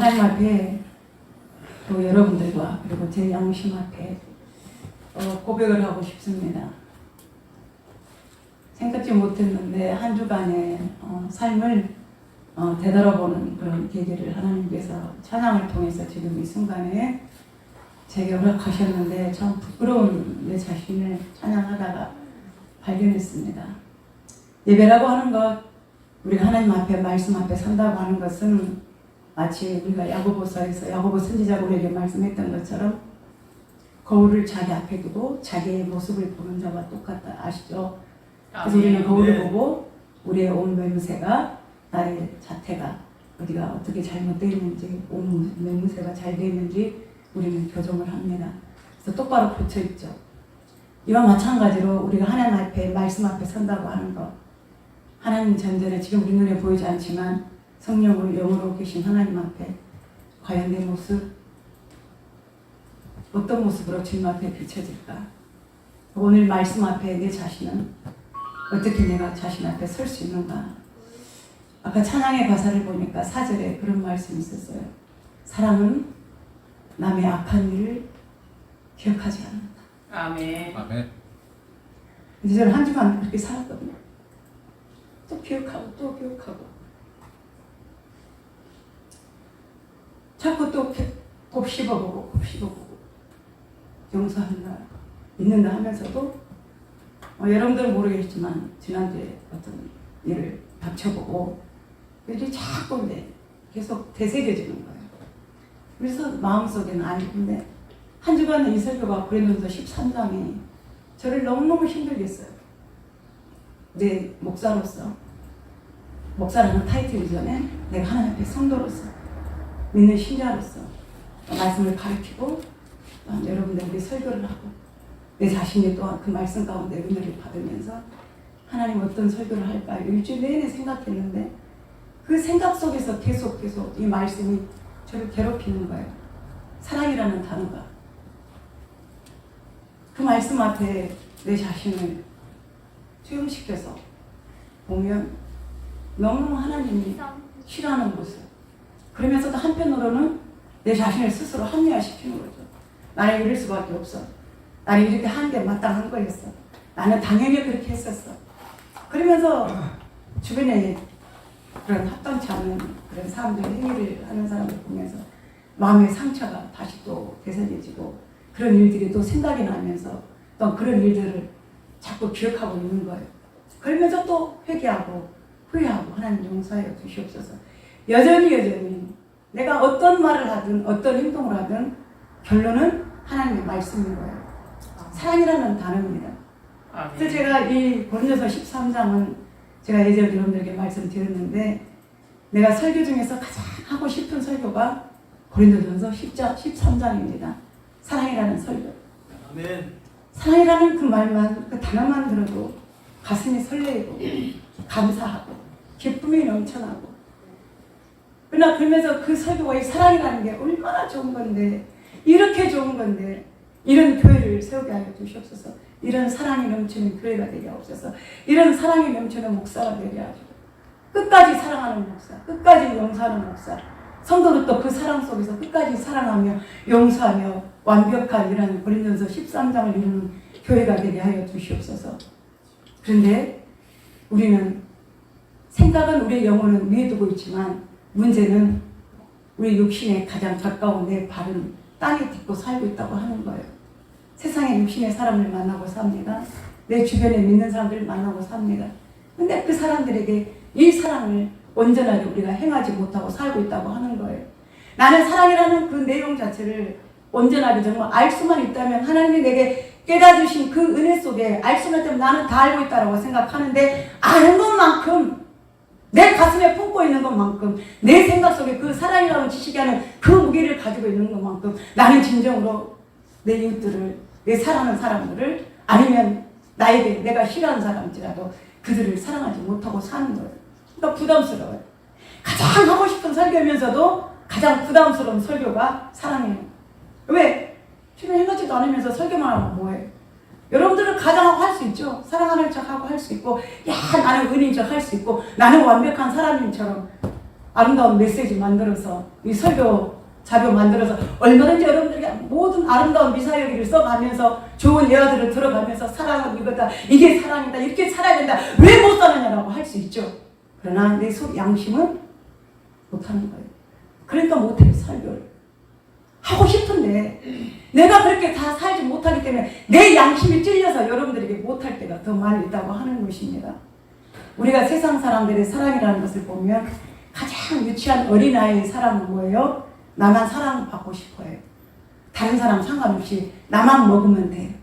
하나님 앞에 또 여러분들과 그리고 제 양심 앞에 고백을 하고 싶습니다. 생각지 못했는데 한 주간의 삶을 되돌아보는 그런 계기를 하나님께서 찬양을 통해서 지금 이 순간에 제게 허락하셨는데 참 부끄러운 내 자신을 찬양하다가 발견했습니다. 예배라고 하는 것, 우리가 하나님 앞에 말씀 앞에 선다고 하는 것은 마치 우리가 야고보서에서 야고보 선지자가 우리에게 말씀했던 것처럼 거울을 자기 앞에 두고 자기의 모습을 보는 자와 똑같다 아시죠? 그래서 우리는 거울을 보고 우리의 옷 매무새가 나의 자태가 어디가 어떻게 잘못되어 있는지 옷 매무새가 잘 되어 있는지 우리는 교정을 합니다. 그래서 똑바로 고쳐 있죠. 이와 마찬가지로 우리가 하나님 앞에 말씀 앞에 선다고 하는 것, 하나님 전전에 지금 우리 눈에 보이지 않지만 성령으로 영으로 계신 하나님 앞에 과연 내 모습 어떤 모습으로 주님 앞에 비춰질까? 오늘 말씀 앞에 내 자신은 어떻게 내가 자신 앞에 설 수 있는가? 아까 찬양의 가사를 보니까 4절에 그런 말씀이 있었어요. 사랑은 남의 악한 일을 기억하지 않는다. 아멘. 아멘. 이제 저는 한 주간 그렇게 살았거든요. 또 기억하고 또 기억하고 자꾸 또 곱씹어보고 용서한다, 믿는다 하면서도 여러분들은 모르겠지만 지난주에 어떤 일을 닥쳐보고 일이 자꾸 계속 되새겨지는 거예요. 그래서 마음속에는 아니 근데 한 주간의 이 설교가 고린도서 13장이 저를 너무너무 힘들게 했어요. 내 목사로서, 목사라는 타이틀 이전에 내가 하나님 앞에 성도로서, 믿는 신자로서 말씀을 가르치고 여러분들에게 설교를 하고 내 자신이 또한 그 말씀 가운데 은혜를 받으면서 하나님 어떤 설교를 할까 일주일 내내 생각했는데 그 생각 속에서 계속 이 말씀이 저를 괴롭히는 거예요. 사랑이라는 단어가. 그 말씀 앞에 내 자신을 수용시켜서 보면 너무너무 하나님이 싫어하는 모습. 그러면서도 한편으로는 내 자신을 스스로 합리화시키는 거죠. 나는 이럴 수밖에 없어. 나는 이렇게 하는 게 마땅한 거였어. 나는 당연히 그렇게 했었어. 그러면서 주변에 그런 합당치 않은 그런 사람들의 행위를 하는 사람을 보면서 마음의 상처가 다시 또 되새겨지고 그런 일들이 또 생각이 나면서 또 그런 일들을 자꾸 기억하고 있는 거예요. 그러면서 또 회개하고 후회하고 하나님 용서하여 주시옵소서. 여전히 내가 어떤 말을 하든 어떤 행동을 하든 결론은 하나님의 말씀인 거예요. 사랑이라는 단어입니다. 그래서 제가 이 고린도서 13장은 제가 예전에 여러분들에게 말씀드렸는데 내가 설교 중에서 가장 하고 싶은 설교가 고린도전서 13장입니다. 사랑이라는 설교. 아멘. 사랑이라는 그 말만, 그 단어만 들어도 가슴이 설레고 감사하고 기쁨이 넘쳐나고 그러나 그러면서 그 설교가 이 사랑이라는 게 얼마나 좋은 건데 이렇게 좋은 건데 이런 교회를 세우게 하여 주시옵소서. 이런 사랑이 넘치는 교회가 되게 하옵소서. 이런 사랑이 넘치는 목사가 되게 하시고 끝까지 사랑하는 목사, 끝까지 용서하는 목사, 성도도 또 그 사랑 속에서 끝까지 사랑하며 용서하며 완벽한 이런 고린도서 13장을 이루는 교회가 되게 하여 주시옵소서. 그런데 우리는 생각은 우리의 영혼은 위에 두고 있지만 문제는 우리 육신에 가장 가까운 내 발은 땅에 딛고 살고 있다고 하는 거예요. 세상에 육신의 사람을 만나고 삽니다. 내 주변에 믿는 사람들을 만나고 삽니다. 근데 그 사람들에게 이 사랑을 온전하게 우리가 행하지 못하고 살고 있다고 하는 거예요. 나는 사랑이라는 그 내용 자체를 온전하게 정말 알 수만 있다면 하나님이 내게 깨닫으신 그 은혜 속에 알 수만 있다면 나는 다 알고 있다고 생각하는데 아는 것만큼 내 가슴에 품고 있는 것만큼 내 생각 속에 그 사랑이라는 지식이 하는 그 무게를 가지고 있는 것만큼 나는 진정으로 내 이웃들을, 내 사랑하는 사람들을 아니면 나에게 내가 싫어하는 사람일지라도 그들을 사랑하지 못하고 사는 거예요. 그러니까 부담스러워요. 가장 하고 싶은 설교면서도 가장 부담스러운 설교가 사랑이에요. 왜? 주변 행하지도 않으면서 설교만 하고 뭐해? 여러분들은 가장하고 할 수 있죠. 사랑하는 척하고 할 수 있고 야 나는 은인 척 할 수 있고 나는 완벽한 사람인처럼 아름다운 메시지 만들어서 이 설교 자료 만들어서 얼마든지 여러분들에게 모든 아름다운 미사여기를 써가면서 좋은 예화들을 들어가면서 사랑은 이거다, 이게 사랑이다, 이렇게 살아야 된다, 왜 못 사느냐라고 할 수 있죠. 그러나 내 속 양심은 못하는 거예요. 그러니까 못해요. 설교를 하고 싶은데 내가 그렇게 다 살지 못하기 때문에 내 양심이 찔려서 여러분들에게 못할 때가 더 많이 있다고 하는 것입니다. 우리가 세상 사람들의 사랑이라는 것을 보면 가장 유치한 어린아이의 사랑은 뭐예요? 나만 사랑받고 싶어요. 다른 사람 상관없이 나만 먹으면 돼.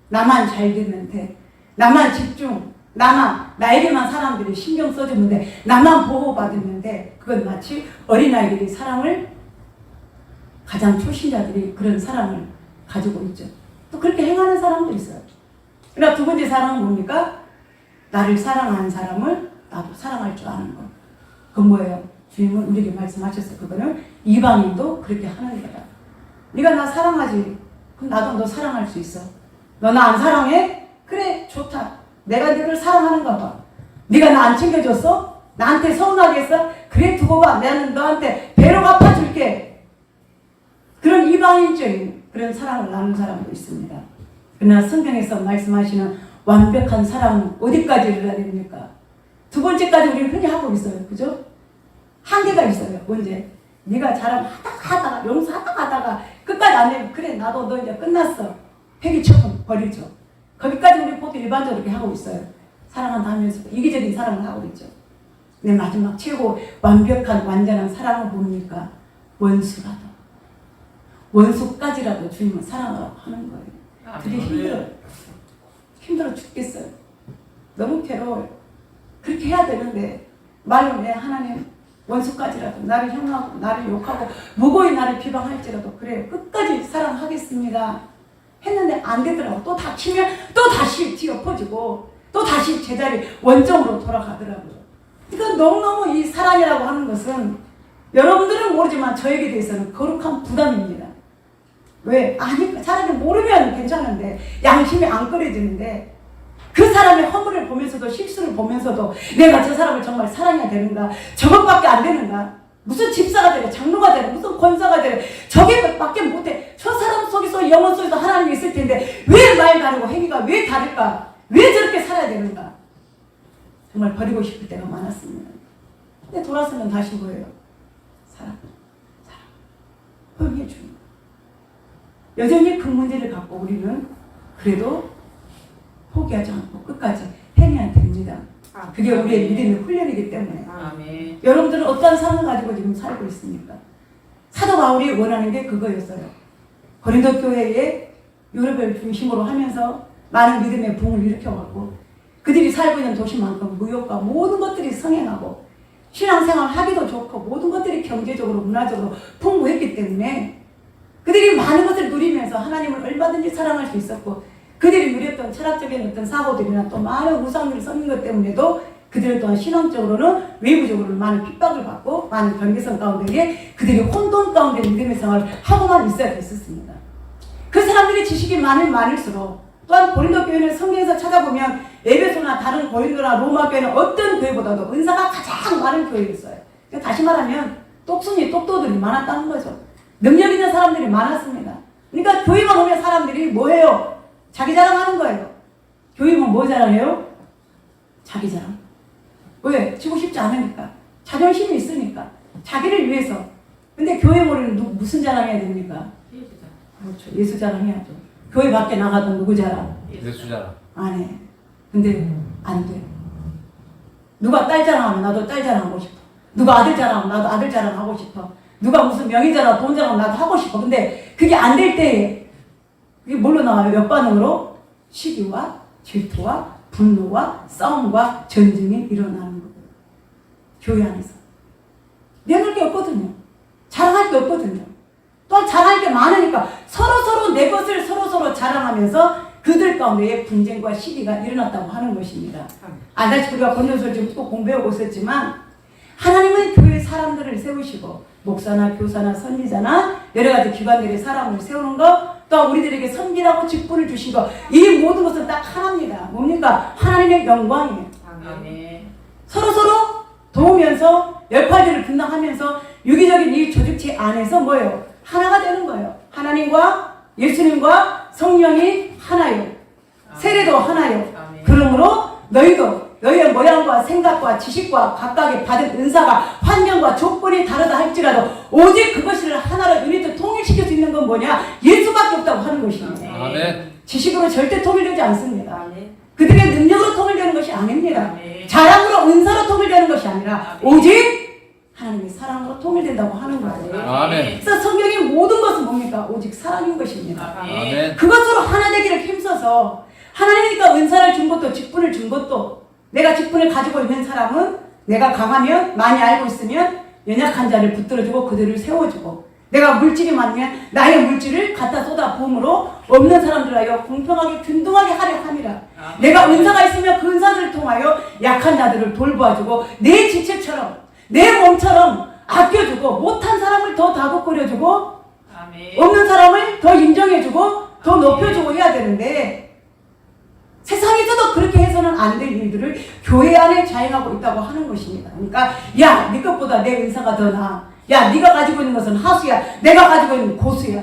나만 잘 되면 돼. 나만 집중. 나에게만 사람들이 신경 써주면 돼. 나만 보호받으면 돼. 그건 마치 어린아이들이 사랑을, 가장 초신자들이 그런 사랑을 가지고 있죠. 또 그렇게 행하는 사람도 있어요. 그러나 두 번째 사랑은 뭡니까? 나를 사랑하는 사람을 나도 사랑할 줄 아는 것. 그건 뭐예요? 주님은 우리에게 말씀하셨어요. 그거는 이방인도 그렇게 하는 거다. 네가 나 사랑하지? 그럼 나도 너 사랑할 수 있어. 너 나 안 사랑해? 그래, 좋다. 내가 너를 사랑하는가 봐. 네가 나 안 챙겨줬어? 나한테 서운하게 했어? 그래, 두고 봐. 나는 너한테 배로 갚아줄게. 그런 이방인적인 그런 사랑을 나눈 사람도 있습니다. 그러나 성경에서 말씀하시는 완벽한 사랑은 어디까지 이르러야 됩니까? 두 번째까지 우리는 흔히 하고 있어요. 그죠? 한계가 있어요. 언제? 네가 자랑하다가 용서하다가 끝까지 안 되면 그래, 나도 너 이제 끝났어. 폐기처분 버리죠. 거기까지 우리 보통 일반적으로 이렇게 하고 있어요. 사랑한다 하면서도 이기적인 사랑을 하고 있죠. 근데 마지막 최고 완벽한 완전한 사랑은 뭡니까? 원수라도, 원수까지라도 주님은 사랑하라고 하는 거예요. 그게 힘들어 죽겠어요. 너무 괴로워요. 그렇게 해야 되는데 말로 내 하나님 원수까지라도 나를 형하고 나를 욕하고 무고히 나를 비방할지라도 그래, 끝까지 사랑하겠습니다 했는데 안 되더라고. 또 다치면 또 다시 뒤엎어지고 또 다시 제자리 원점으로 돌아가더라고요. 그러니까 너무너무 이 사랑이라고 하는 것은 여러분들은 모르지만 저에게 대해서는 거룩한 부담입니다. 왜? 아니, 차라리 모르면 괜찮은데 양심이 안 끓여지는데 그 사람의 허물을 보면서도 실수를 보면서도 내가 저 사람을 정말 사랑해야 되는가? 저것밖에 안 되는가? 무슨 집사가 되려, 장로가 되려, 무슨 권사가 되려, 저게밖에 못해. 저 사람 속에서 영혼 속에서 하나님이 있을 텐데 왜 말 다르고 행위가 왜 다를까? 왜 저렇게 살아야 되는가? 정말 버리고 싶을 때가 많았습니다. 근데 돌아서면 다시 뭐예요? 사랑. 허용해 주는 거예요. 여전히 그 문제를 갖고 우리는 그래도 포기하지 않고 끝까지 행해야 됩니다. 그게 우리의 믿음의 훈련이기 때문에. 아멘. 여러분들은 어떤 삶을 가지고 지금 살고 있습니까? 사도 바울이 원하는 게 그거였어요. 고린도 교회에 유럽을 중심으로 하면서 많은 믿음의 붕을 일으켜왔고 그들이 살고 있는 도시만큼 무역과 모든 것들이 성행하고 신앙생활 하기도 좋고 모든 것들이 경제적으로 문화적으로 풍부했기 때문에 그들이 많은 것을 누리면서 하나님을 얼마든지 사랑할 수 있었고 그들이 누렸던 철학적인 어떤 사고들이나 또 많은 우상들을 섬긴 것 때문에도 그들 또한 신앙적으로는 외부적으로는 많은 핍박을 받고 많은 경계성 가운데에 그들이 혼돈 가운데 믿음의 생활을 하고만 있어야 됐었습니다. 그 사람들이 지식이 많을수록 또한 고린도 교회는 성경에서 찾아보면 에베소나 다른 고린도나 로마 교회는 어떤 교회보다도 은사가 가장 많은 교회였어요. 다시 말하면 똑순이 많았다는 거죠. 능력 있는 사람들이 많았습니다. 그러니까 교회만 오면 사람들이 뭐해요? 자기 자랑하는 거예요. 교회만 뭐 자랑해요? 자기 자랑. 왜? 지고 싶지 않으니까. 자존심이 있으니까. 자기를 위해서. 근데 교회 모르는 무슨 자랑해야 됩니까? 예수 자랑. 그렇죠. 예수 자랑해야죠. 교회 밖에 나가던 누구 자랑? 예수 자랑. 안 해. 근데 안 돼. 누가 딸 자랑하면 나도 딸 자랑하고 싶어. 누가 아들 자랑하면 나도 아들 자랑하고 싶어. 누가 무슨 명의 자랑, 돈 자랑 나도 하고 싶어. 근데 그게 안 될 때에 이게 뭘로 나와요? 몇 반응으로? 시기와 질투와 분노와 싸움과 전쟁이 일어나는 거예요. 교회 안에서. 내놓을 게 없거든요. 자랑할 게 없거든요. 또한 자랑할 게 많으니까 서로 내 것을 서로 자랑하면서 그들 가운데에 분쟁과 시기가 일어났다고 하는 것입니다. 다시 우리가 권면서를 지금 또 공부해오고 있었지만 하나님은 교회 사람들을 세우시고 목사나 교사나 선지자나 여러 가지 기관들의 사람을 세우는 것, 또 우리들에게 선기라고 직분을 주신 것, 이 모든 것은 딱 하나입니다. 뭡니까? 하나님의 영광이에요. 아멘. 서로 도우면서 역할들을 분담하면서 유기적인 이 조직체 안에서 뭐예요? 하나가 되는 거예요. 하나님과 예수님과 성령이 하나요. 세례도 하나요. 그러므로 너희도 너희의 모양과 생각과 지식과 각각의 받은 은사가 환경과 조건이 다르다 할지라도 오직 그것을 하나로 유닛을 통일시킬 수 있는 건 뭐냐? 예수밖에 없다고 하는 것입니다. 아멘. 지식으로 절대 통일되지 않습니다. 아멘. 그들의 능력으로 통일되는 것이 아닙니다. 아멘. 자랑으로 은사로 통일되는 것이 아니라 오직 하나님의 사랑으로 통일된다고 하는 거예요. 아멘. 그래서 성경의 모든 것은 뭡니까? 오직 사랑인 것입니다. 아멘. 그것으로 하나 되기를 힘써서 하나님이니까 은사를 준 것도 직분을 준 것도 내가 직분을 가지고 있는 사람은 내가 강하면 많이 알고 있으면 연약한 자를 붙들어주고 그들을 세워주고 내가 물질이 많으면 나의 물질을 갖다 쏟아 부음으로 없는 사람들하여 공평하게 균등하게 하려 함이라. 내가 은사가 있으면 그 은사들을 통하여 약한 자들을 돌보아주고 내 지체처럼 내 몸처럼 아껴주고 못한 사람을 더 다독거려주고 없는 사람을 더 인정해주고 더 높여주고 해야 되는데 세상에서도 그렇게 해서는 안 될 일들을 교회 안에 자행하고 있다고 하는 것입니다. 그러니까 야, 네 것보다 내 은사가 더 나아. 야, 네가 가지고 있는 것은 하수야. 내가 가지고 있는 고수야.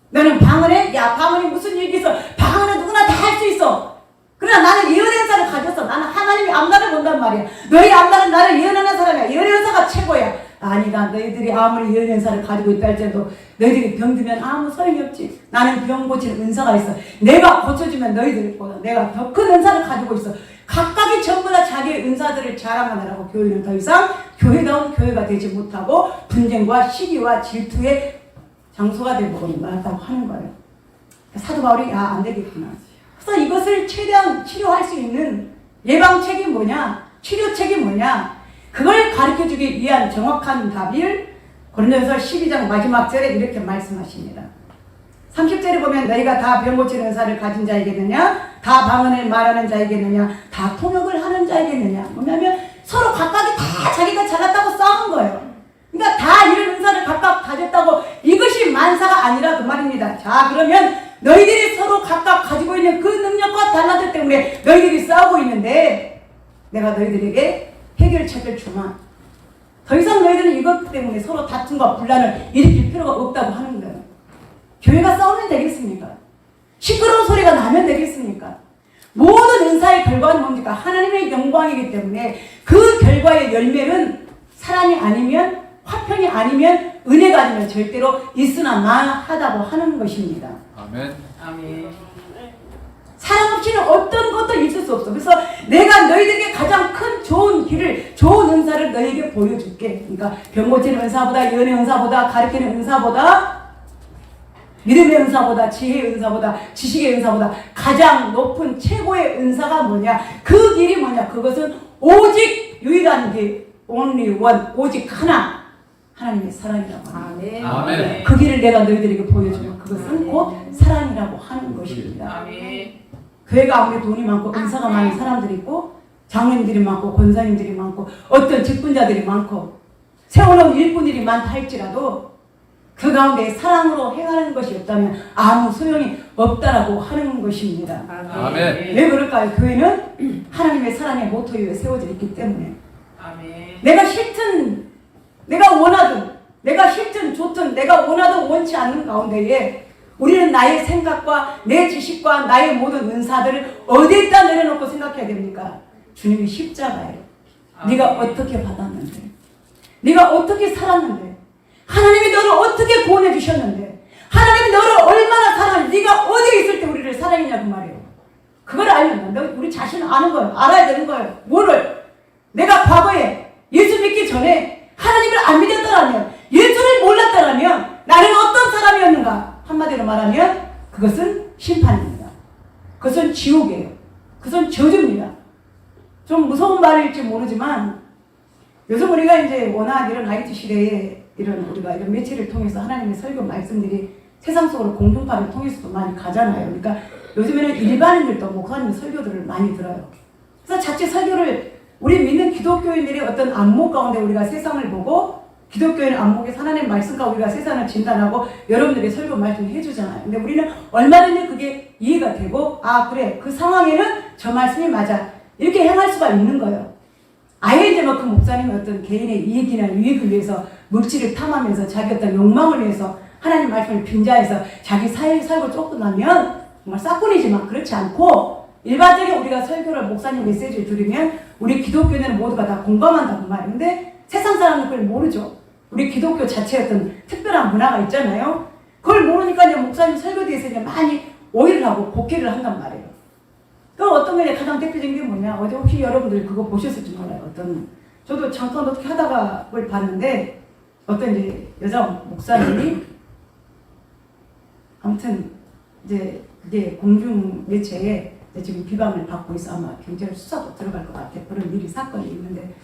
너는 방언해? 야, 방언이 무슨 일이 있어? 방언은 누구나 다 할 수 있어. 그러나 나는 예언의 은사를 가졌어. 나는 하나님의 앞날을 본단 말이야. 너희 앞날은 나를 예언하는 사람이야. 예언의 은사가 최고야. 아니다. 너희들이 아무리 예언의 은사를 가지고 있다 할지라도 너희들이 병들면 아무 소용이 없지. 나는 병 고치는 은사가 있어. 내가 고쳐주면 너희들보다 내가 더 큰 은사를 가지고 있어. 각각이 전부 다 자기의 은사들을 자랑하느라고 교회는 더 이상 교회다운 교회가 되지 못하고 분쟁과 시기와 질투의 장소가 되고 말았다고 하는 거예요. 사도 바울이 안 되겠구나. 그래서 이것을 최대한 치료할 수 있는 예방책이 뭐냐? 치료책이 뭐냐? 그걸 가르쳐주기 위한 정확한 답을 고린도전서 12장 마지막 절에 이렇게 말씀하십니다. 30절에 보면 너희가 다 병 고치는 은사를 가진 자이겠느냐? 다 방언을 말하는 자이겠느냐? 다 통역을 하는 자이겠느냐? 뭐냐면 서로 각각이 다 자기가 잘났다고 싸운 거예요. 그러니까 다 이런 은사를 각각 가졌다고 이것이 만사가 아니라 그 말입니다. 자, 그러면 너희들이 서로 각각 가지고 있는 그 능력과 달란트 때문에 너희들이 싸우고 있는데 내가 너희들에게 해결책을 주마. 더 이상 너희들은 이것 때문에 서로 다툼과 분란을 일으킬 필요가 없다고 하는 거예요. 교회가 싸우면 되겠습니까? 시끄러운 소리가 나면 되겠습니까? 모든 은사의 결과는 뭡니까? 하나님의 영광이기 때문에 그 결과의 열매는 사랑이 아니면 화평이 아니면 은혜가 아니면 절대로 있으나 마하다고 하는 것입니다. 아멘. 아멘. 사랑 없이는 어떤 것도 있을 수 없어. 그래서 내가 너희들에게 가장 큰 좋은 길을, 좋은 은사를 너희에게 보여줄게. 그러니까 병 고치는 은사보다, 예언의 은사보다, 가르치는 은사보다, 믿음의 은사보다, 지혜의 은사보다, 지식의 은사보다 가장 높은 최고의 은사가 뭐냐? 그 길이 뭐냐? 그것은 오직 유일한 길, only one, 오직 하나, 하나님의 사랑이라고 합니다. 아멘. 아멘. 그 길을 내가 너희들에게 보여주면 그것은 곧 사랑이라고 하는 것입니다. 아멘. 교회가 아무리 돈이 많고 은사가 많은 사람들이 있고 장로님들이 많고 권사님들이 많고 어떤 직분자들이 많고 세워놓은 일꾼들이 많다 할지라도 그 가운데 사랑으로 행하는 것이 없다면 아무 소용이 없다라고 하는 것입니다. 아멘. 왜 그럴까요? 교회는 하나님의 사랑의 모토 위에 세워져 있기 때문에 아멘. 내가 싫든 내가 원하든 내가 싫든 좋든 내가 원하든 원치 않는 가운데에 우리는 나의 생각과 내 지식과 나의 모든 은사들을 어디에다 내려놓고 생각해야 됩니까? 주님의 십자가에 네가 어떻게 받았는데 네가 어떻게 살았는데 하나님이 너를 어떻게 구원해 주셨는데 하나님이 너를 얼마나 사랑했는데 네가 어디에 있을 때 우리를 사랑했냐고 말이에요. 그걸 알면 너 우리 자신을 아는 거예요. 알아야 되는 거예요. 뭐를? 내가 과거에 예수 믿기 전에 하나님을 안 믿었더라면 예수를 몰랐더라면 나는 어떤 사람이었는가? 한마디로 말하면 그것은 심판입니다. 그것은 지옥이에요. 그것은 저주입니다. 좀 무서운 말일지 모르지만 요즘 우리가 이제 워낙 이런 IT 시대에 이런 우리가 이런 매체를 통해서 하나님의 설교 말씀들이 세상 속으로 공중파를 통해서도 많이 가잖아요. 그러니까 요즘에는 일반인들도 목사님 설교들을 많이 들어요. 그래서 자칫 설교를 우리 믿는 기독교인들의 어떤 안목 가운데 우리가 세상을 보고 기독교인 안목에서 하나님 말씀과 우리가 세상을 진단하고 여러분들이 설교 말씀 해주잖아요. 근데 우리는 얼마든지 그게 이해가 되고 아 그래 그 상황에는 저 말씀이 맞아 이렇게 행할 수가 있는 거예요. 아예 이제 뭐 그 목사님이 어떤 개인의 이익이나 유익을 위해서 물질을 탐하면서 자기 어떤 욕망을 위해서 하나님 말씀을 빙자해서 자기 살고 쫓고 나면 정말 싹군이지만 그렇지 않고 일반적인 우리가 설교를 목사님 메시지를 들으면 우리 기독교인은 모두가 다 공감한다고 말이에요. 근데 세상 사람은 그걸 모르죠. 우리 기독교 자체의 어떤 특별한 문화가 있잖아요. 그걸 모르니까 이제 목사님 설교대에서 이제 많이 오해를 하고 복귀를 한단 말이에요. 그럼 어떤 게 가장 대표적인 게 뭐냐? 어제 혹시 여러분들 그거 보셨을지 몰라요. 저도 잠깐 어떻게 하다가 그걸 봤는데 어떤 이제 여자 목사님이 아무튼 이제 그게 공중 매체에 지금 비방을 받고 있어 아마 경찰 수사도 들어갈 것 같아. 그런 일이 사건이 있는데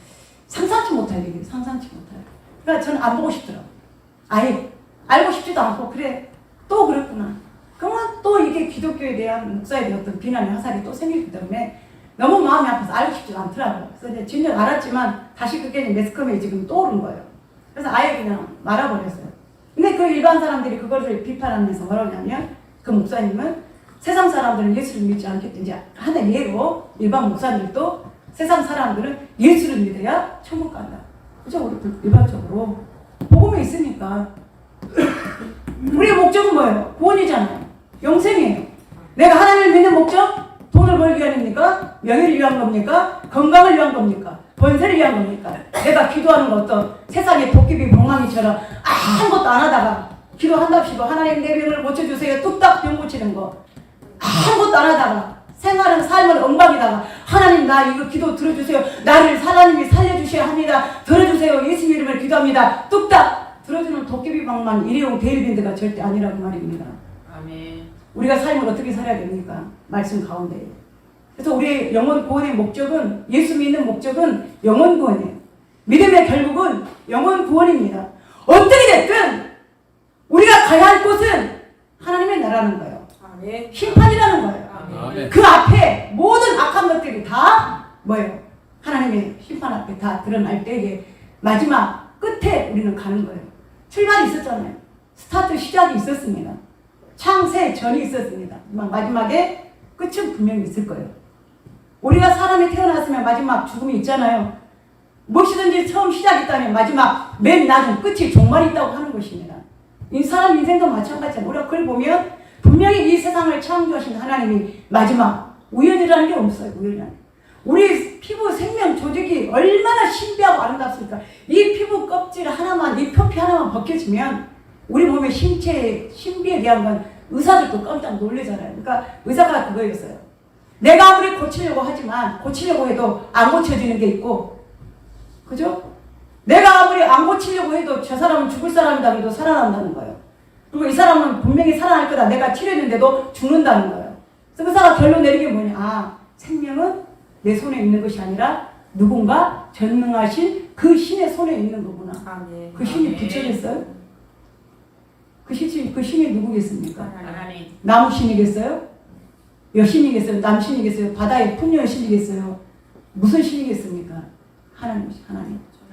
상상치 못할 얘기예요. 상상치 못할. 그러니까 저는 안 보고 싶더라고. 아예 알고 싶지도 않고 그래 또 그랬구나. 그러면 또 이게 기독교에 대한 목사에 대한 어떤 비난의 화살이 또 생기기 때문에 너무 마음이 아파서 알고 싶지도 않더라고요. 그래서 이제 진작 알았지만 다시 그게 매스컴에 지금 떠오른 거예요. 그래서 아예 그냥 말아버렸어요. 근데 그 일반 사람들이 그것을 비판하면서 뭐라고 하냐면 그 목사님은 세상 사람들은 예수를 믿지 않겠든지 하는 예로 일반 목사님들도 세상 사람들은 예수를 믿어야 천국 간다. 그죠? 우리 일반적으로 복음이 있으니까 우리의 목적은 뭐예요? 구원이잖아요. 영생이에요. 내가 하나님을 믿는 목적? 돈을 벌기 위함입니까? 명예를 위한 겁니까? 건강을 위한 겁니까? 번세를 위한 겁니까? 내가 기도하는 거 어떤 세상의 도깨비 멍망이처럼 아무것도 안 하다가 기도한답시고 하나님 내 병을 고쳐주세요. 뚝딱 병 고치는 거 아무것도 안 하다가 삶을 엉망이다가 하나님 나 이거 기도 들어주세요. 나를 하나님이 살려주셔야 합니다. 들어주세요. 예수 이름을 기도합니다. 뚝딱 들어주는 도깨비 방만 일회용 데일빈드가 절대 아니라고 말입니다. 아멘. 우리가 삶을 어떻게 살아야 됩니까? 말씀 가운데. 그래서 우리의 영혼 구원의 목적은 예수 믿는 목적은 영혼 구원이에요. 믿음의 결국은 영혼 구원입니다. 어떻게 됐든 우리가 가야 할 곳은 하나님의 나라는 거예요. 아멘. 심판이라는 거예요. 아멘. 그 앞에 모든 악한 것들이 다 뭐예요? 하나님의 심판 앞에 다 드러날 때에 마지막 끝에 우리는 가는 거예요. 출발이 있었잖아요. 스타트 시작이 있었습니다. 창세 전이 있었습니다. 마지막에 끝은 분명히 있을 거예요. 우리가 사람이 태어났으면 마지막 죽음이 있잖아요. 무엇이든지 처음 시작이 있다면 마지막 맨 낮은 끝이 종말이 있다고 하는 것입니다. 이 사람 인생도 마찬가지예요. 우리가 그걸 보면 분명히 이 세상을 창조하신 하나님이 마지막 우연이라는 게 없어요. 우연이라는 게. 우리 피부 생명 조직이 얼마나 신비하고 아름답습니까? 이 피부 껍질 하나만, 이 표피 하나만 벗겨지면 우리 몸의 신체의 신비에 대한 건 의사들도 깜짝 놀라잖아요. 그러니까 의사가 그거였어요. 내가 아무리 고치려고 하지만 고치려고 해도 안 고쳐지는 게 있고, 그죠? 내가 아무리 안 고치려고 해도 저 사람은 죽을 사람이다 해도 살아난다는 거예요. 그리고 이 사람은 분명히 살아날 거다. 내가 치료했는데도 죽는다는 거예요. 그래서 의사가 결론 내린 게 뭐냐? 아, 생명은 내 손에 있는 것이 아니라 누군가 전능하신 그 신의 손에 있는 거구나. 아멘. 그 신이 아멘. 붙여졌어요? 그 신이 누구겠습니까? 하나님. 나무 신이겠어요? 여신이겠어요? 남신이겠어요? 바다의 풍요의 신이겠어요? 무슨 신이겠습니까? 하나님.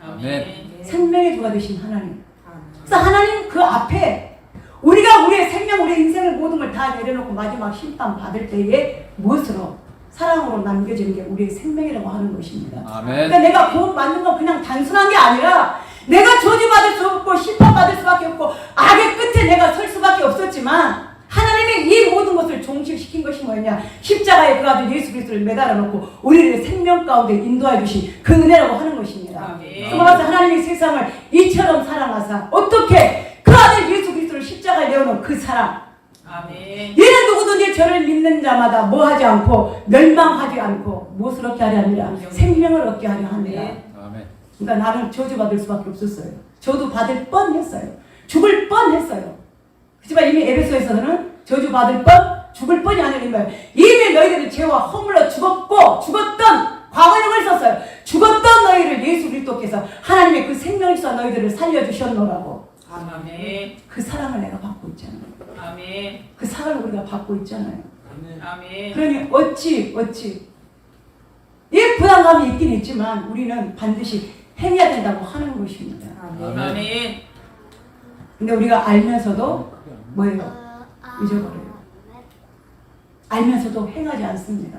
아멘. 생명의 주가 되신 하나님. 아멘. 그래서 하나님 그 앞에 우리가 우리의 생명, 우리의 인생을 모든 걸 다 내려놓고 마지막 심판 받을 때에 무엇으로? 사랑으로 남겨지는 게 우리의 생명이라고 하는 것입니다. 아멘. 그러니까 내가 구원 받는 건 그냥 단순한 게 아니라 내가 저주받을 수 없고 심판받을 수밖에 없고 악의 끝에 내가 설 수밖에 없었지만 하나님이 이 모든 것을 종식시킨 것이 뭐냐? 십자가에 그 아들 예수 그리스도를 매달아 놓고 우리를 생명 가운데 인도해 주신 그 은혜라고 하는 것입니다. 아멘. 그래서 하나님이 세상을 이처럼 사랑하사 어떻게 그 아들 예수 그리스도를 십자가에 내어놓은 그 사랑, 아멘. 이는 누구든지 저를 믿는 자마다 뭐 하지 않고 멸망하지 않고 무엇을 얻게 하려 하니라? 생명을 얻게 하려 하니라. 아멘. 그러니까 나는 저주받을 수밖에 없었어요. 저도 받을 뻔했어요. 죽을 뻔했어요. 그렇지만 이미 에베소에서는 저주받을 뻔, 죽을 뻔이 아니라 이미 너희들은 죄와 허물로 죽었던 과거형을 썼어요. 죽었던 너희를 예수 그리스도께서 하나님의 그 생명을 써 너희들을 살려주셨노라고. 아멘. 그 사랑을 내가 받고 있잖아요. 아멘. 그 사랑을 우리가 받고 있잖아요. 아멘. 그러니 어찌 이 부담감이 있긴 있지만 우리는 반드시 행해야 된다고 하는 것입니다. 아멘. 근데 우리가 알면서도 뭐예요? 잊어버려요. 알면서도 행하지 않습니다.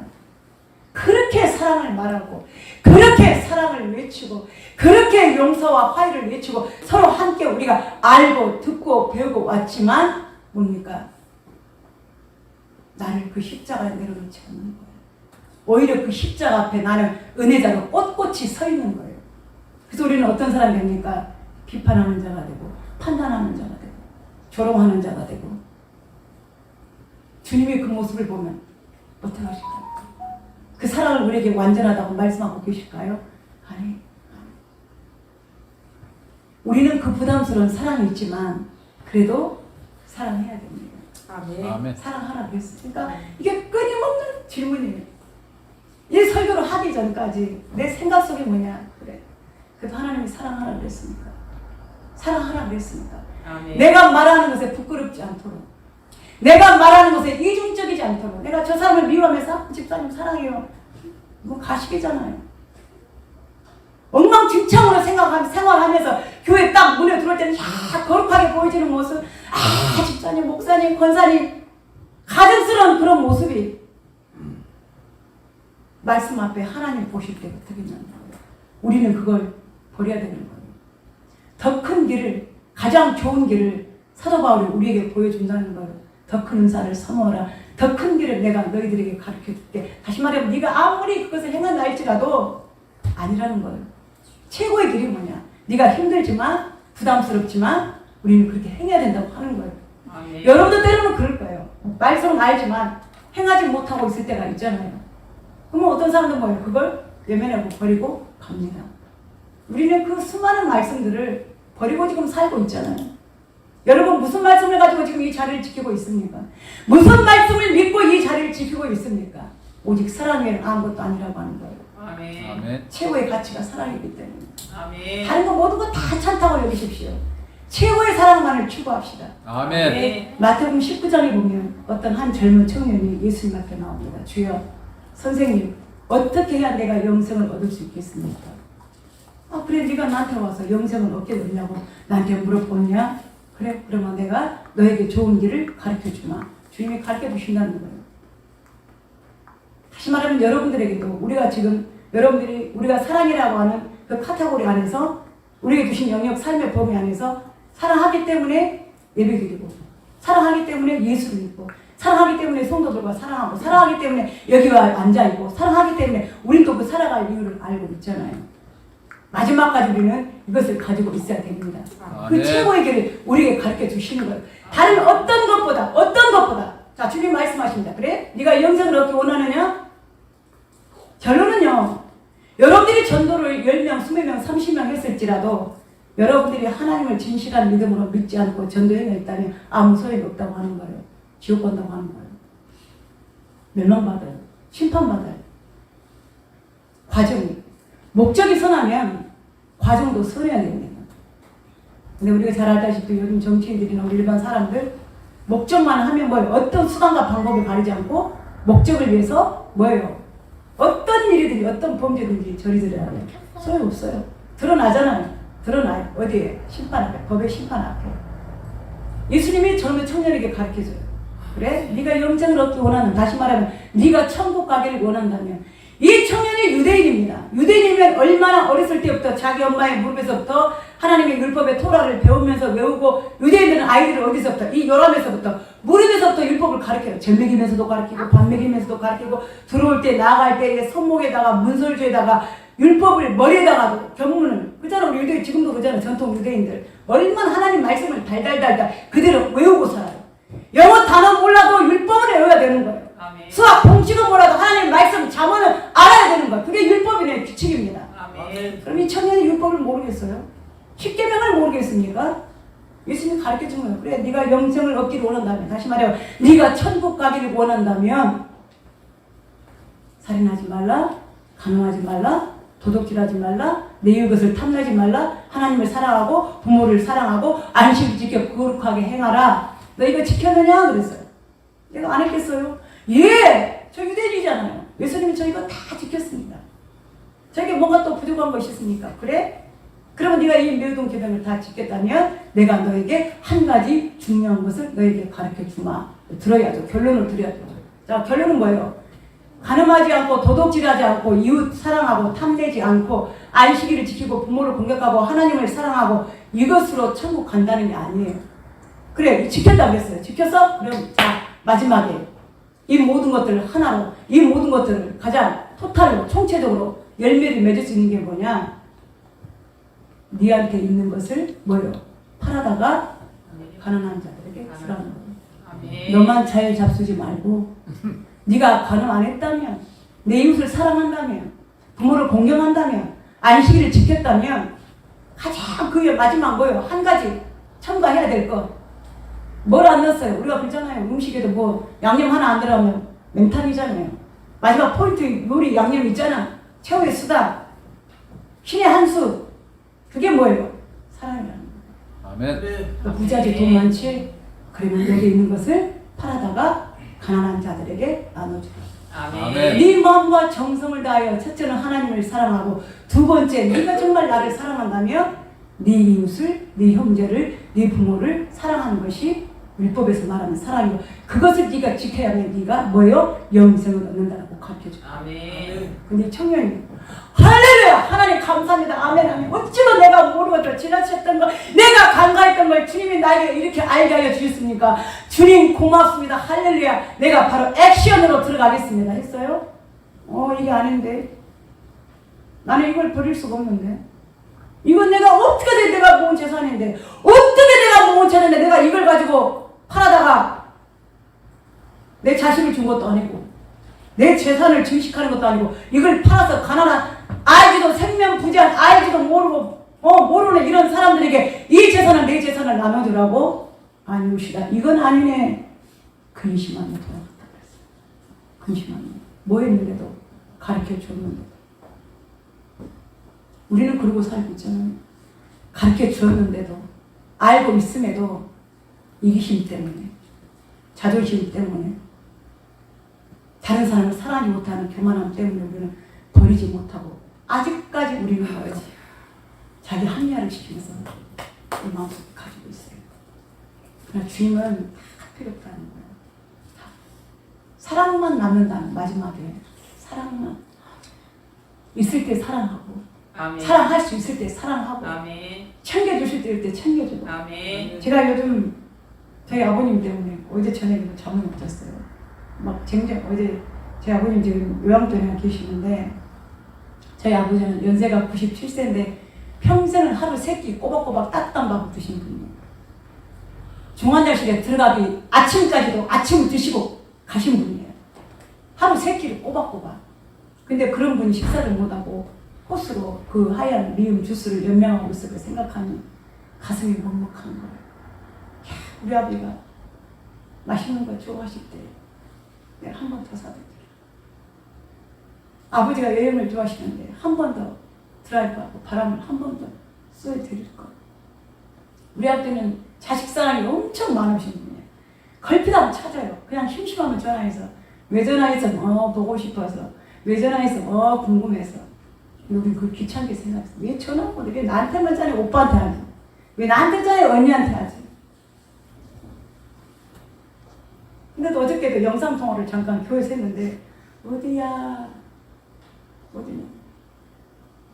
그렇게 사랑을 말하고 그렇게 사랑을 외치고 그렇게 용서와 화해를 외치고 서로 함께 우리가 알고 듣고 배우고 왔지만 뭡니까? 나를 그 십자가에 내려놓지 않는 거예요. 오히려 그 십자가 앞에 나는 은혜자로 꼿꼿이 서 있는 거예요. 그래서 우리는 어떤 사람이 됩니까? 비판하는 자가 되고 판단하는 자가 되고 조롱하는 자가 되고. 주님의 그 모습을 보면 어떻게 하실까요? 그 사랑을 우리에게 완전하다고 말씀하고 계실까요? 아니. 우리는 그 부담스러운 사랑이 있지만 그래도 사랑해야 됩니다. 아멘. 사랑하라 그랬으니까 이게 끊임없는 질문이에요. 이 설교를 하기 전까지 내 생각 속에 뭐냐? 그래. 그래도 하나님이 사랑하라 그랬으니까. 사랑하라 그랬으니까. 아멘. 내가 말하는 것에 부끄럽지 않도록. 내가 말하는 것에 이중적이지 않도록. 내가 저 사람을 미워하면서 집사님 사랑해요. 이거 가식이잖아요. 엉망진창으로 생활하면서 교회 딱 문에 들어올 때는 거룩하게 보여지는 모습. 집사님, 목사님, 권사님 가증스러운 그런 모습이 말씀 앞에 하나님 보실 때 어떻게 되냐는 거예요. 우리는 그걸 버려야 되는 거예요. 더 큰 길을, 가장 좋은 길을 사도 바울이 우리에게 보여준다는 거예요. 더 큰 은사를 사모하라. 더 큰 길을 내가 너희들에게 가르쳐줄게. 다시 말하면 네가 아무리 그것을 행한다 할지라도 아니라는 거예요. 최고의 길이 뭐냐? 네가 힘들지만 부담스럽지만 우리는 그렇게 행해야 된다고 하는 거예요. 아멘. 여러분도 때로는 그럴 거예요. 말씀은 알지만 행하지 못하고 있을 때가 있잖아요. 그러면 어떤 사람도 뭐예요? 그걸 외면하고 버리고 갑니다. 우리는 그 수많은 말씀들을 버리고 지금 살고 있잖아요. 여러분 무슨 말씀을 가지고 지금 이 자리를 지키고 있습니까? 무슨 말씀을 믿고 이 자리를 지키고 있습니까? 오직 사랑 외에는 아무것도 아니라고 하는 거예요. 아멘. 최고의 가치가 사랑이기 때문에. 아멘. 다른 거 모든 거 다 찬다고 여기십시오. 최고의 사랑만을 추구합시다. 아멘. 마태복음 19장에 보면 어떤 한 젊은 청년이 예수님 앞에 나옵니다. 주여, 선생님, 어떻게 해야 내가 영생을 얻을 수 있겠습니까? 그래, 네가 나한테 와서 영생을 얻게 되냐고 나한테 물어보냐? 그래, 그러면 내가 너에게 좋은 길을 가르쳐주마. 주님이 가르쳐 주신다는 거예요. 다시 말하면 여러분들에게도 우리가 사랑이라고 하는 그 카테고리 안에서 우리에게 주신 영역 삶의 범위 안에서 사랑하기 때문에 예배드리고 사랑하기 때문에 예수를 믿고 사랑하기 때문에 성도들과 사랑하고 사랑하기 때문에 여기 와 앉아있고 사랑하기 때문에 우린 또 그 살아갈 이유를 알고 있잖아요. 마지막까지 우리는 이것을 가지고 있어야 됩니다. 그 최고의 길을 우리에게 가르쳐 주시는 거예요. 다른 어떤 것보다 자, 주님 말씀하십니다. 그래? 네가 영생을 얻기 원하느냐? 결론은요. 여러분들이 전도를 10명, 20명, 30명 했을지라도 여러분들이 하나님을 진실한 믿음으로 믿지 않고 전도 행했다면 아무 소용이 없다고 하는 거예요. 지옥 간다고 하는 거예요. 멸망받아요. 심판받아요. 과정이. 목적이 선하면 과정도 선해야 됩니다. 근데 우리가 잘 알다시피 요즘 정치인들이나 일반 사람들 목적만 하면 뭐예요? 어떤 수단과 방법을 가리지 않고 목적을 위해서 뭐예요? 어떤 일이든지 어떤 범죄든지 저리저리하게 소용없어요. 드러나잖아요. 드러나요. 어디에? 심판 앞에. 법의 심판 앞에. 예수님이 젊은 청년에게 가르쳐줘요. 그래? 네가 영생을 얻기 원하는, 다시 말하면 네가 천국 가기를 원한다면 이 청년이 유대인입니다. 유대인이면 얼마나 어렸을 때부터 자기 엄마의 무릎에서부터 하나님의 율법의 토라를 배우면서 외우고, 유대인들은 아이들을 어디서부터? 이 요람에서부터 무릎에서부터 율법을 가르쳐요. 젖 먹이면서도 가르치고 밥 먹이면서도 가르치고 들어올 때 나갈 때 손목에다가 문설주에다가 율법을 머리에다가도 경문을 그잖아. 우리 유대인 지금도 그잖아. 전통 유대인들 얼마나 하나님 말씀을 달달달달 그대로 외우고 살아요. 영어 단어 몰라도 율법을 외워야 되는 거예요. 아멘. 수학 공식은 몰라도 하나님 말씀 잠언은 알아야 되는 거예요. 그게 율법이네, 규칙입니다. 아멘. 그럼 이 청년이 율법을 모르겠어요? 십계명을 모르겠습니까? 예수님이 가르쳐 준 거예요. 그래, 네가 영생을 얻기를 원한다면, 다시 말해요, 네가 천국 가기를 원한다면 살인하지 말라, 간음하지 말라, 도둑질하지 말라, 내 이웃을 탐내지 말라, 하나님을 사랑하고 부모를 사랑하고 안식을 지켜 거룩하게 행하라. 너 이거 지켰느냐? 그랬어요. 내가 안 했겠어요? 예! 저 유대인이잖아요. 예수님이 저 이거 다 지켰습니다. 저에게 뭔가 또 부족한 것이 있습니까? 그래? 그러면 네가 이 모든 계명을 다 지켰다면 내가 너에게 한 가지 중요한 것을 너에게 가르쳐 주마. 들어야죠. 결론을 드려야죠. 자, 결론은 뭐예요? 간음하지 않고 도둑질하지 않고 이웃 사랑하고 탐내지 않고 안식일을 지키고 부모를 공격하고 하나님을 사랑하고 이것으로 천국 간다는 게 아니에요. 그래 지켰다고 했어요. 지켰어? 그럼 자 마지막에 이 모든 것들을 하나로 이 모든 것들을 가장 토탈로 총체적으로 열매를 맺을 수 있는 게 뭐냐? 네한테 있는 것을 뭐요? 팔아다가 가난한 자들에게 주라는 거예요. 아멘. 너만 잘 잡수지 말고 네가 간음 안 했다면 내 이웃을 사랑한다면 부모를 공경한다면 안식일을 지켰다면 가장 그 마지막 뭐예요? 한 가지 첨가해야 될 거. 뭘 안 넣었어요? 우리가 그러잖아요. 음식에도 뭐 양념 하나 안 들어가면 맹탕이잖아요. 마지막 포인트 요리 양념 있잖아. 최후의 수다. 신의 한 수. 그게 뭐예요? 사랑이라는 거예요. 아멘. 그러니까 부자지 돈 많지? 그러면 여기 있는 것을 팔아다가 가난한 자들에게 나눠주라. 아멘. 네 마음과 정성을 다하여 첫째는 하나님을 사랑하고 두 번째 네가 정말 나를 사랑한다면 네 이웃을, 네 형제를, 네 부모를 사랑하는 것이 율법에서 말하는 사랑이고 그것을 네가 지켜야만 네가 뭐요? 영생을 얻는다고 가르쳐줘. 아멘. 근데 청년이 할렐루야! 하나님 감사합니다. 아멘 아멘. 어찌도 내가 모르고 지나쳤던 걸 내가 간과했던 걸 주님이 나에게 이렇게 알게 하여 주셨습니까? 주님 고맙습니다. 할렐루야. 내가 바로 액션으로 들어가겠습니다. 했어요? 이게 아닌데 나는 이걸 버릴 수가 없는데 이건 내가 어떻게든 내가 모은 재산인데 어떻게 내가 모은 재산인데 내가 이걸 가지고 팔아다가 내 자식을 준 것도 아니고 내 재산을 증식하는 것도 아니고 이걸 팔아서 가난한 알지도 생명 부재한 알지도 모르고 모르는 이런 사람들에게 이 재산을 내 재산을 나눠주라고 아니오시다. 이건 아니네. 근심하며 돌아갔다 그랬어요. 근심하며 뭐 했는데도 가르쳐 줬는데도 우리는 그러고 살고 있잖아요. 가르쳐 주었는데도 알고 있음에도 이기심 때문에 자존심 때문에 다른 사람을 사랑하지 못하는 교만함 때문에 우리는 버리지 못하고 아직까지 우리는 뭐예요? 자기 합리화를 시키면서 이 마음속에 가지고 있어요. 그러나 주님은 다 필요 없다는 거예요. 다. 사랑만 남는다는 마지막에 사랑만 있을 때 사랑하고 아멘. 사랑할 수 있을 때 사랑하고 아멘. 챙겨주실 때 챙겨주고 아멘. 제가 요즘 저희 아버님 때문에 어제 저녁에 잠을 못 잤어요. 막 쟁쟁 어제 제 아버님 지금 요양병원에 계시는데 저희 아버지는 연세가 97세인데 평생을 하루 3끼 꼬박꼬박 따뜻한 밥을 드신 분이에요. 중환자실에 들어가기 아침까지도 아침을 드시고 가신 분이에요. 하루 3끼를 꼬박꼬박. 근데 그런 분이 식사를 못하고 호스로 그 하얀 미음 주스를 연명하고 있을 때 생각하니 가슴이 먹먹한 거예요. 야, 우리 아버지가 맛있는 거 좋아하실 때 내가 한 번 더 사드릴게요. 아버지가 여행을 좋아하시는데 한 번 더 드라이브하고 바람을 한 번 더 쏘여드릴 거. 우리 아버지는 자식 사랑이 엄청 많으신 분이에요. 걸핏하면 찾아요. 그냥 심심하면 전화해서 왜 전화해서 보고 싶어서 왜 전화해서 궁금해서 우리 그 귀찮게 생각했어. 왜 전화하고 왜 나한테만 전해 오빠한테 하지? 왜 나한테 전해 언니한테 하지? 근데 또 어저께도 영상통화를 잠깐 교회에서 했는데 어디야? 어디냐?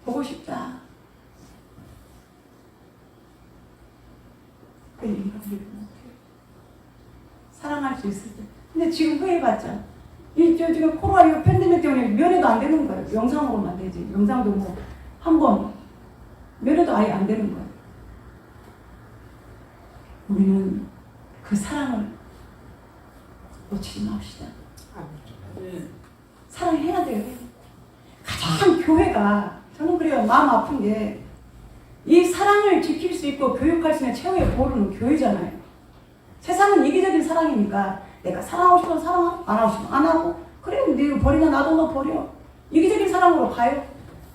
보고 싶다. 그 얘기가 들리는 것 같아요. 사랑할 수 있을 때. 근데 지금 후회해봤자 지금 코로나 이 팬데믹 때문에 면회도 안 되는 거예요. 영상으로만 되지. 영상도 뭐 한 번 면회도 아예 안 되는 거예요. 우리는 그 사랑을 놓치지 맙시다. 사랑해야 돼요. 가장 교회가 저는 그래요. 마음 아픈 게 이 사랑을 지킬 수 있고 교육할 수 있는 최후의 보루는 교회잖아요. 세상은 이기적인 사랑이니까 내가 사랑하고 싶으면 사랑하고 안 하고 싶으면 안 하고 그래 네가 버리나 나도 너 버려. 이기적인 사랑으로 가요.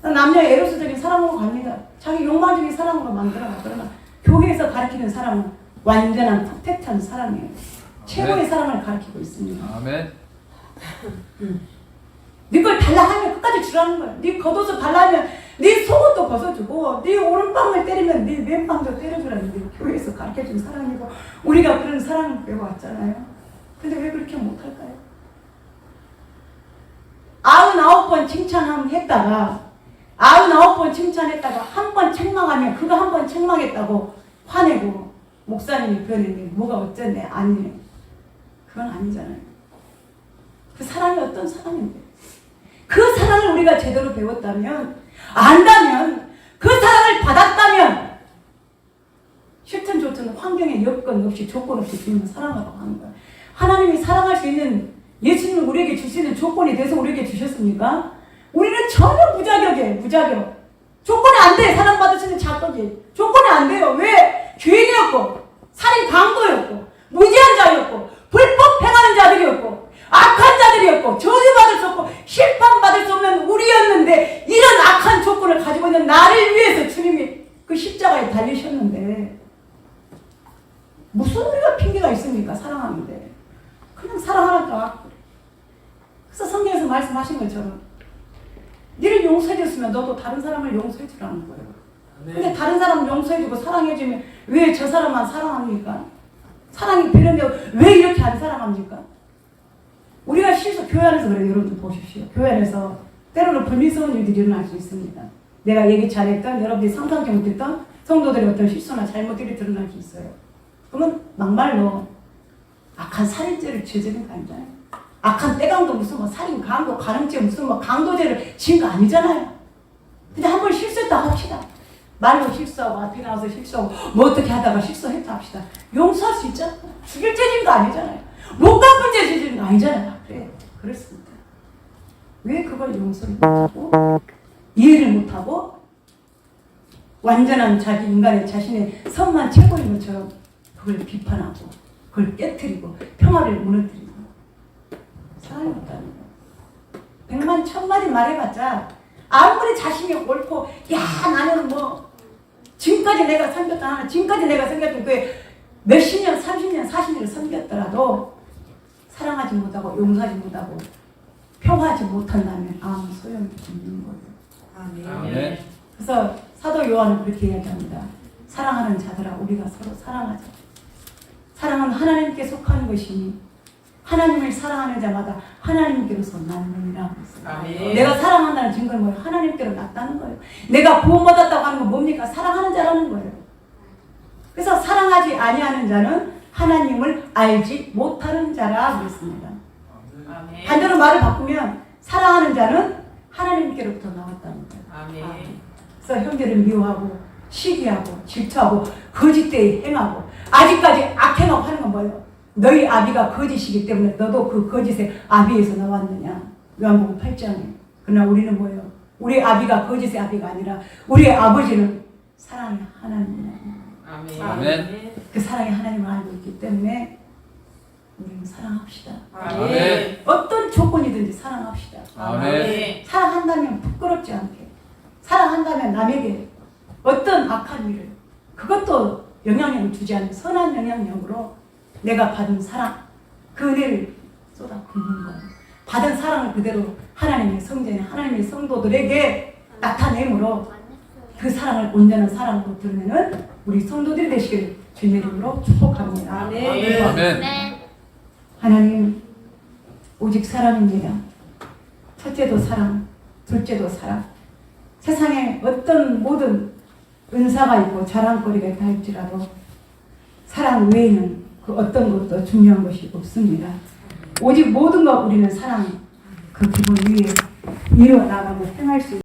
남녀의 에로스적인 사랑으로 갑니다. 자기 욕망적인 사랑으로 만들어가. 그러나 교회에서 가르치는 사랑은 완전한 퍼펙트한 사랑이에요. 최고의 사랑을 가르치고 있습니다. 아멘. 네 걸 달라 하면 끝까지 주라는 거야. 네 겉옷을 달라 하면 네 속옷도 벗어주고 네 오른방을 때리면 네 왼방도 때려주라는 게 교회에서 가르쳐준 사랑이고 우리가 그런 사랑을 배워왔잖아요. 근데 왜 그렇게 못할까요? 99번 칭찬했다가 99번 칭찬했다가 한 번 책망하면 그거 한 번 책망했다고 화내고 목사님이 변했네. 뭐가 어쨌네. 아니네. 그건 아니잖아요. 그 사랑이 어떤 사랑인데. 그 사랑을 우리가 제대로 배웠다면, 안다면, 그 사랑을 받았다면, 싫든 좋든 환경에 여건 없이 조건 없이 주님을 사랑하라고 하는 거예요. 하나님이 사랑할 수 있는, 예수님을 우리에게 줄 수 있는 조건이 돼서 우리에게 주셨습니까? 우리는 전혀 무자격이에요. 무자격. 조건이 안 돼. 사랑받을 수 있는 자격이. 조건이 안 돼요. 왜? 죄인이었고, 살인 강도였고, 무지한 자였고, 불법 행하는 자들이었고, 악한 자들이었고, 저주받을 수 없고, 심판받을 수 없는 우리였는데, 이런 악한 조건을 가지고 있는 나를 위해서 주님이 그 십자가에 달리셨는데, 무슨 우리가 핑계가 있습니까? 사랑하는데. 그냥 사랑하니까. 그래서 성경에서 말씀하신 것처럼, 니를 용서해줬으면 너도 다른 사람을 용서해주라는 거예요. 근데 다른 사람 용서해주고 사랑해주면 왜 저 사람만 사랑합니까? 사랑이 필요한데 왜 이렇게 안 사랑합니까? 우리가 실수, 교회 안에서 그래요. 여러분들 보십시오. 교회 안에서 때로는 불미스러운 일들이 일어날 수 있습니다. 내가 예기치 않았던, 여러분들이 상상치 못했던 성도들의 어떤 실수나 잘못들이 드러날 수 있어요. 그러면 막말로 악한 살인죄를 저지른 거 아니잖아요. 악한 때강도 무슨 뭐 살인, 강도, 가늠죄 무슨 뭐 강도죄를 지은 거 아니잖아요. 근데 한 번 실수했다 합시다. 말로 실수하고 앞에 나와서 실수하고 뭐 어떻게 하다가 실수했다 합시다. 용서할 수 있잖아요. 죽일 죄 지은 거 아니잖아요. 못 갚은 죄 지은 거 아니잖아요. 그래, 그렇습니다. 왜 그걸 용서를 못하고 이해를 못하고 완전한 자기 인간의 자신의 선만 최고인 것처럼 그걸 비판하고 그걸 깨트리고 평화를 무너뜨리고 사랑이 없다는 거예요. 100만 1000마디 말해봤자 아무리 자신이 옳고 야 나는 뭐 지금까지 내가 섬겼다 하나 지금까지 내가 섬겼던 그 몇십 년 30년 40년을 섬겼더라도 사랑하지 못하고 용서하지 못하고 평화하지 못한다면 아무 소용이 없는 거예요. 아멘. 그래서 사도 요한은 그렇게 이야기합니다. 사랑하는 자들아 우리가 서로 사랑하자. 사랑은 하나님께 속하는 것이니 하나님을 사랑하는 자마다 하나님께로서 낳느니라. 내가 사랑한다는 증거는 뭐예요? 하나님께로 낳다는 거예요. 내가 구원받았다고 하는 건 뭡니까? 사랑하는 자라는 거예요. 그래서 사랑하지 아니하는 자는 하나님을 알지 못하는 자라 그랬습니다. 반대로 말을 바꾸면 사랑하는 자는 하나님께로부터 나왔다는 거예요. 그래서 형제를 미워하고 시기하고 질투하고 거짓되이 행하고 아직까지 악행하고 하는 건 뭐예요? 너희 아비가 거짓이기 때문에 너도 그 거짓의 아비에서 나왔느냐. 요한복음 8장에. 그러나 우리는 뭐예요? 우리 아비가 거짓의 아비가 아니라 우리의 아버지는 사랑의 하나님이야. 아멘. 그 사랑의 하나님을 알고 있기 때문에 우리는 사랑합시다. 아멘. 어떤 조건이든지 사랑합시다. 아멘. 사랑한다면 부끄럽지 않게 사랑한다면 남에게 어떤 악한 일을 그것도 영향력을 주지 않는 선한 영향력으로 내가 받은 사랑 그 은혜를 쏟아 붓는 거예요. 받은 사랑을 그대로 하나님의 성전에 하나님의 성도들에게 나타내므로 그 사랑을 온전한 사랑으로 드러내는 우리 성도들이 되시길 주님의 이름으로 축복합니다. 아멘. 하나님 오직 사랑입니다. 첫째도 사랑, 둘째도 사랑. 세상에 어떤 모든 은사가 있고 자랑거리가 있다 할지라도 사랑 외에는 그 어떤 것도 중요한 것이 없습니다. 오직 모든 것 우리는 사랑 그 기본 위에 이루어 나가고 행할 수